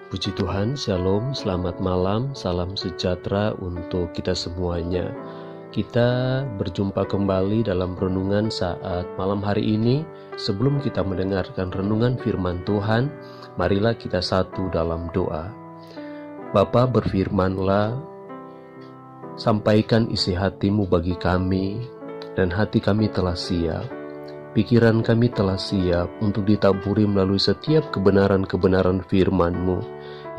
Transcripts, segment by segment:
Puji Tuhan, Shalom, selamat malam, salam sejahtera untuk kita semuanya. Kita berjumpa kembali dalam renungan saat malam hari ini. Sebelum kita mendengarkan renungan firman Tuhan, marilah kita satu dalam doa. Bapa, berfirmanlah, sampaikan isi hatimu bagi kami, dan hati kami telah siap. Pikiran kami telah siap untuk ditaburi melalui setiap kebenaran-kebenaran firman-Mu,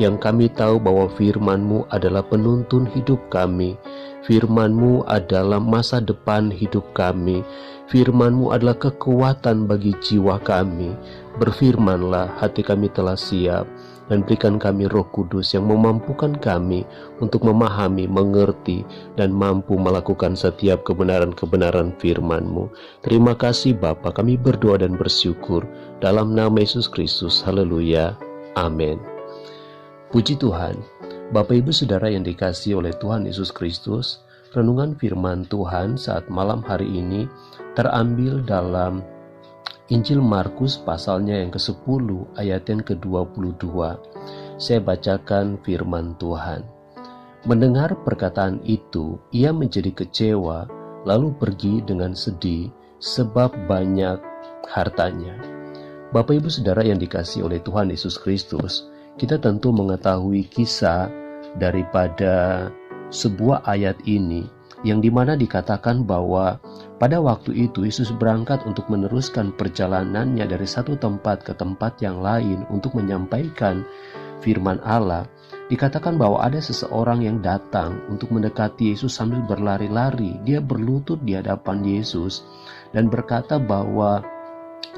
yang kami tahu bahwa firman-Mu adalah penuntun hidup kami. Firman-Mu adalah masa depan hidup kami. Firman-Mu adalah kekuatan bagi jiwa kami. Berfirmanlah, hati kami telah siap, dan berikan kami Roh Kudus yang memampukan kami untuk memahami, mengerti, dan mampu melakukan setiap kebenaran-kebenaran firman-Mu. Terima kasih Bapa, kami berdoa dan bersyukur dalam nama Yesus Kristus. Haleluya. Amin. Puji Tuhan. Bapak Ibu Saudara yang dikasihi oleh Tuhan Yesus Kristus, renungan firman Tuhan saat malam hari ini terambil dalam Injil Markus pasalnya yang ke-10 ayat yang ke-22. Saya bacakan firman Tuhan. Mendengar perkataan itu, ia menjadi kecewa, lalu pergi dengan sedih sebab banyak hartanya. Bapak Ibu Saudara yang dikasihi oleh Tuhan Yesus Kristus, kita tentu mengetahui kisah daripada sebuah ayat ini, yang dimana dikatakan bahwa pada waktu itu Yesus berangkat untuk meneruskan perjalanannya dari satu tempat ke tempat yang lain untuk menyampaikan firman Allah. Dikatakan bahwa ada seseorang yang datang untuk mendekati Yesus sambil berlari-lari. Dia berlutut di hadapan Yesus dan berkata bahwa,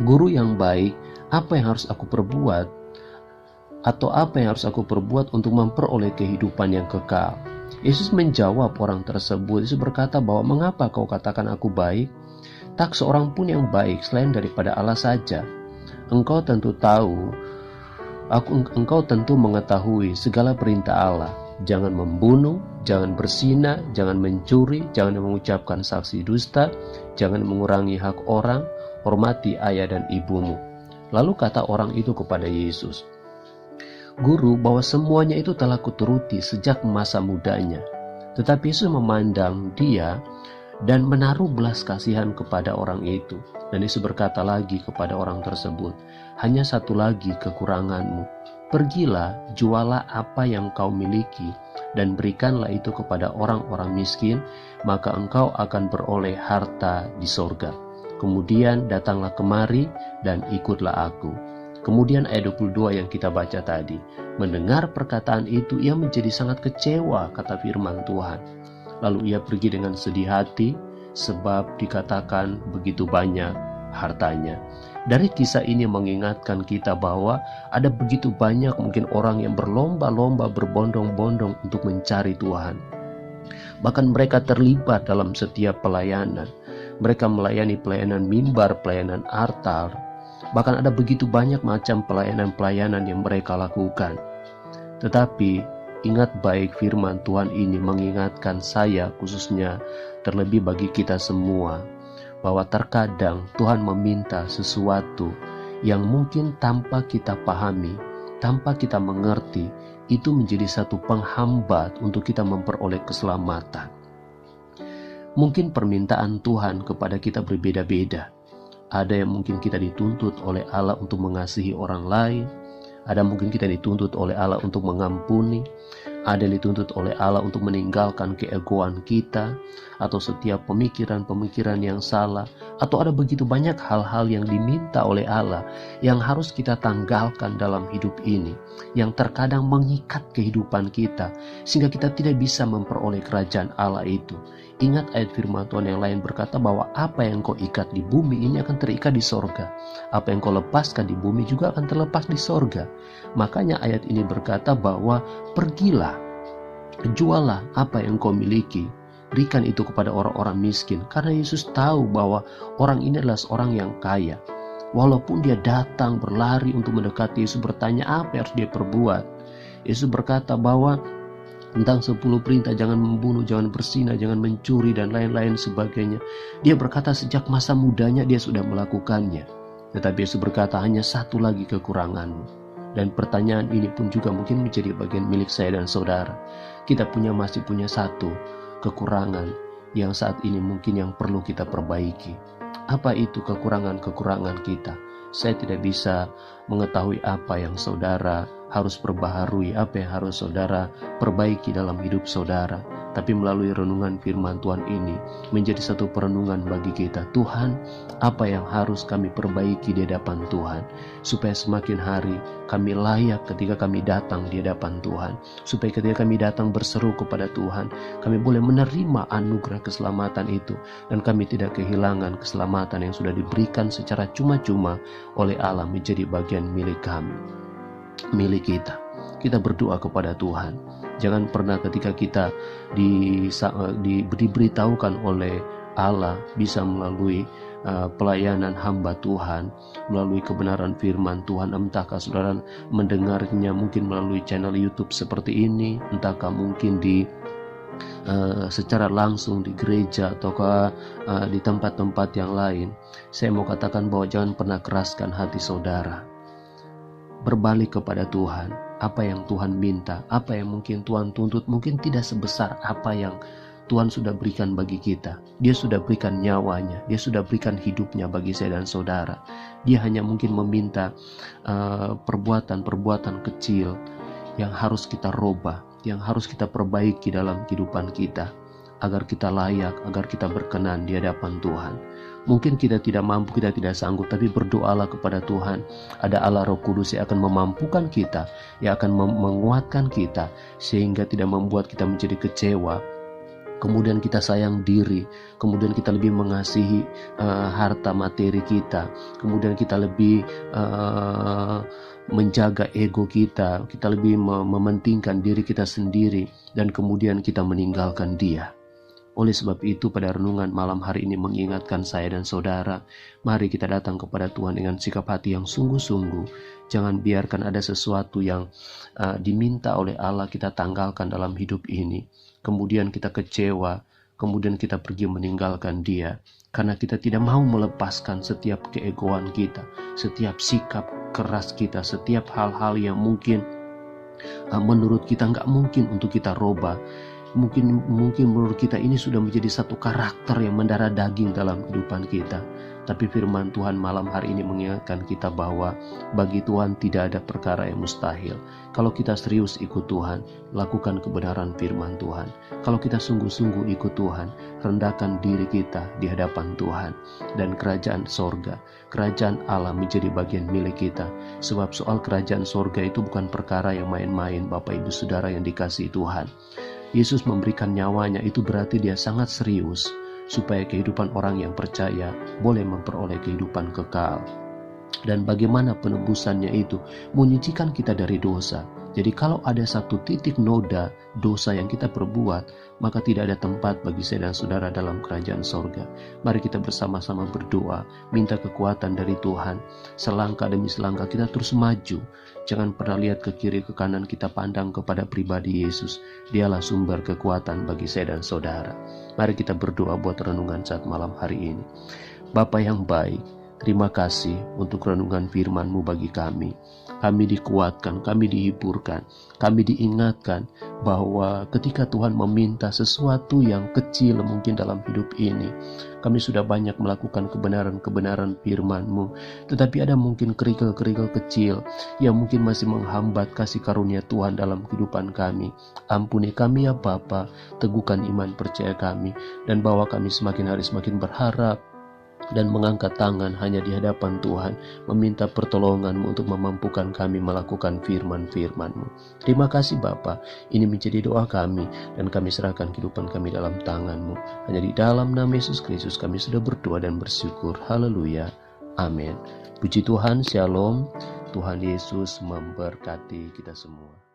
"Guru yang baik, apa yang harus aku perbuat? Atau apa yang harus aku perbuat untuk memperoleh kehidupan yang kekal?" Yesus menjawab orang tersebut. Yesus berkata bahwa, "Mengapa kau katakan aku baik? Tak seorang pun yang baik selain daripada Allah saja. Engkau tentu mengetahui segala perintah Allah. Jangan membunuh, jangan berzina, jangan mencuri, jangan mengucapkan saksi dusta, jangan mengurangi hak orang, hormati ayah dan ibumu." Lalu kata orang itu kepada Yesus, "Guru, bahwa semuanya itu telah kuturuti sejak masa mudanya." Tetapi Yesus memandang dia dan menaruh belas kasihan kepada orang itu. Dan Yesus berkata lagi kepada orang tersebut, "Hanya satu lagi kekuranganmu. Pergilah, jualah apa yang kau miliki, dan berikanlah itu kepada orang-orang miskin, maka engkau akan beroleh harta di sorga. Kemudian datanglah kemari dan ikutlah aku." Kemudian ayat 22 yang kita baca tadi. Mendengar perkataan itu, ia menjadi sangat kecewa, kata firman Tuhan. Lalu ia pergi dengan sedih hati, sebab dikatakan begitu banyak hartanya. Dari kisah ini mengingatkan kita bahwa ada begitu banyak mungkin orang yang berlomba-lomba, berbondong-bondong untuk mencari Tuhan. Bahkan mereka terlibat dalam setiap pelayanan. Mereka melayani pelayanan mimbar, pelayanan altar. Bahkan ada begitu banyak macam pelayanan-pelayanan yang mereka lakukan. Tetapi ingat baik firman Tuhan ini mengingatkan saya khususnya, terlebih bagi kita semua, bahwa terkadang Tuhan meminta sesuatu yang mungkin tanpa kita pahami, tanpa kita mengerti, itu menjadi satu penghambat untuk kita memperoleh keselamatan. Mungkin permintaan Tuhan kepada kita berbeda-beda. Ada yang mungkin kita dituntut oleh Allah untuk mengasihi orang lain. Ada mungkin kita dituntut oleh Allah untuk mengampuni. Ada yang dituntut oleh Allah untuk meninggalkan keegoan kita, atau setiap pemikiran-pemikiran yang salah. Atau ada begitu banyak hal-hal yang diminta oleh Allah yang harus kita tanggalkan dalam hidup ini, yang terkadang mengikat kehidupan kita sehingga kita tidak bisa memperoleh kerajaan Allah itu. Ingat ayat firman Tuhan yang lain berkata bahwa apa yang kau ikat di bumi ini akan terikat di sorga. Apa yang kau lepaskan di bumi juga akan terlepas di sorga. Makanya ayat ini berkata bahwa pergilah, jualah apa yang kau miliki, berikan itu kepada orang-orang miskin. Karena Yesus tahu bahwa orang ini adalah seorang yang kaya. Walaupun dia datang berlari untuk mendekati Yesus, bertanya apa yang harus dia perbuat. Yesus berkata bahwa tentang 10 perintah, jangan membunuh, jangan berzina, jangan mencuri, dan lain-lain sebagainya. Dia berkata sejak masa mudanya dia sudah melakukannya. Tetapi Yesus berkata, hanya satu lagi kekuranganmu. Dan pertanyaan ini pun juga mungkin menjadi bagian milik saya dan saudara. Kita masih punya satu kekurangan yang saat ini mungkin yang perlu kita perbaiki. Apa itu kekurangan-kekurangan kita? Saya tidak bisa mengetahui apa yang saudara harus perbaharui, apa yang harus saudara perbaiki dalam hidup saudara. Tapi melalui renungan firman Tuhan ini menjadi satu perenungan bagi kita. Tuhan, apa yang harus kami perbaiki di hadapan Tuhan, supaya semakin hari kami layak ketika kami datang di hadapan Tuhan, supaya ketika kami datang berseru kepada Tuhan, kami boleh menerima anugerah keselamatan itu, dan kami tidak kehilangan keselamatan yang sudah diberikan secara cuma-cuma oleh Allah menjadi bagian milik kami, milik kita. Kita berdoa kepada Tuhan. Jangan pernah ketika kita diberitahukan oleh Allah bisa melalui pelayanan hamba Tuhan, melalui kebenaran firman Tuhan, entahkah saudara mendengarnya mungkin melalui channel YouTube seperti ini, entahkah mungkin secara langsung di gereja ataukah di tempat-tempat yang lain. Saya mau katakan bahwa jangan pernah keraskan hati saudara. Berbalik kepada Tuhan. Apa yang Tuhan minta, apa yang mungkin Tuhan tuntut, mungkin tidak sebesar apa yang Tuhan sudah berikan bagi kita. Dia sudah berikan nyawanya, Dia sudah berikan hidupnya bagi saya dan saudara. Dia hanya mungkin meminta perbuatan-perbuatan kecil yang harus kita robah, yang harus kita perbaiki dalam kehidupan kita, agar kita layak, agar kita berkenan di hadapan Tuhan. Mungkin kita tidak mampu, kita tidak sanggup, tapi berdoalah kepada Tuhan. Ada Allah Roh Kudus yang akan memampukan kita, yang akan menguatkan kita, sehingga tidak membuat kita menjadi kecewa. Kemudian kita sayang diri, kemudian kita lebih mengasihi harta materi kita, kemudian kita lebih menjaga ego kita lebih mementingkan diri kita sendiri, dan kemudian kita meninggalkan Dia. Oleh sebab itu pada renungan malam hari ini mengingatkan saya dan saudara, mari kita datang kepada Tuhan dengan sikap hati yang sungguh-sungguh. Jangan biarkan ada sesuatu yang diminta oleh Allah kita tanggalkan dalam hidup ini. Kemudian kita kecewa, kemudian kita pergi meninggalkan Dia. Karena kita tidak mau melepaskan setiap keegoan kita, setiap sikap keras kita, setiap hal-hal yang mungkin menurut kita nggak mungkin untuk kita robah. Mungkin menurut kita ini sudah menjadi satu karakter yang mendarah daging dalam kehidupan kita. Tapi firman Tuhan malam hari ini mengingatkan kita bahwa bagi Tuhan tidak ada perkara yang mustahil. Kalau kita serius ikut Tuhan, lakukan kebenaran firman Tuhan. Kalau kita sungguh-sungguh ikut Tuhan, rendahkan diri kita di hadapan Tuhan, dan kerajaan sorga, kerajaan Allah menjadi bagian milik kita. Sebab soal kerajaan sorga itu bukan perkara yang main-main, Bapak Ibu Saudara yang dikasihi Tuhan. Yesus memberikan nyawanya, itu berarti Dia sangat serius supaya kehidupan orang yang percaya boleh memperoleh kehidupan kekal. Dan bagaimana penebusannya itu? Menyucikan kita dari dosa. Jadi kalau ada satu titik noda dosa yang kita perbuat, maka tidak ada tempat bagi saya dan saudara dalam kerajaan sorga. Mari kita bersama-sama berdoa, minta kekuatan dari Tuhan. Selangkah demi selangkah kita terus maju. Jangan pernah lihat ke kiri ke kanan, kita pandang kepada pribadi Yesus. Dialah sumber kekuatan bagi saya dan saudara. Mari kita berdoa buat renungan saat malam hari ini. Bapa yang baik, terima kasih untuk renungan firman-Mu bagi kami. Kami dikuatkan, kami dihiburkan, kami diingatkan bahwa ketika Tuhan meminta sesuatu yang kecil mungkin dalam hidup ini, kami sudah banyak melakukan kebenaran-kebenaran firman-Mu, tetapi ada mungkin kerikil-kerikil kecil yang mungkin masih menghambat kasih karunia Tuhan dalam kehidupan kami. Ampuni kami ya Bapa, teguhkan iman percaya kami, dan bawa kami semakin hari semakin berharap dan mengangkat tangan hanya di hadapan Tuhan, meminta pertolongan-Mu untuk memampukan kami melakukan firman-firman-Mu. Terima kasih Bapa, ini menjadi doa kami, dan kami serahkan kehidupan kami dalam tangan-Mu. Hanya di dalam nama Yesus Kristus kami sudah berdoa dan bersyukur. Haleluya, amin. Puji Tuhan, shalom. Tuhan Yesus memberkati kita semua.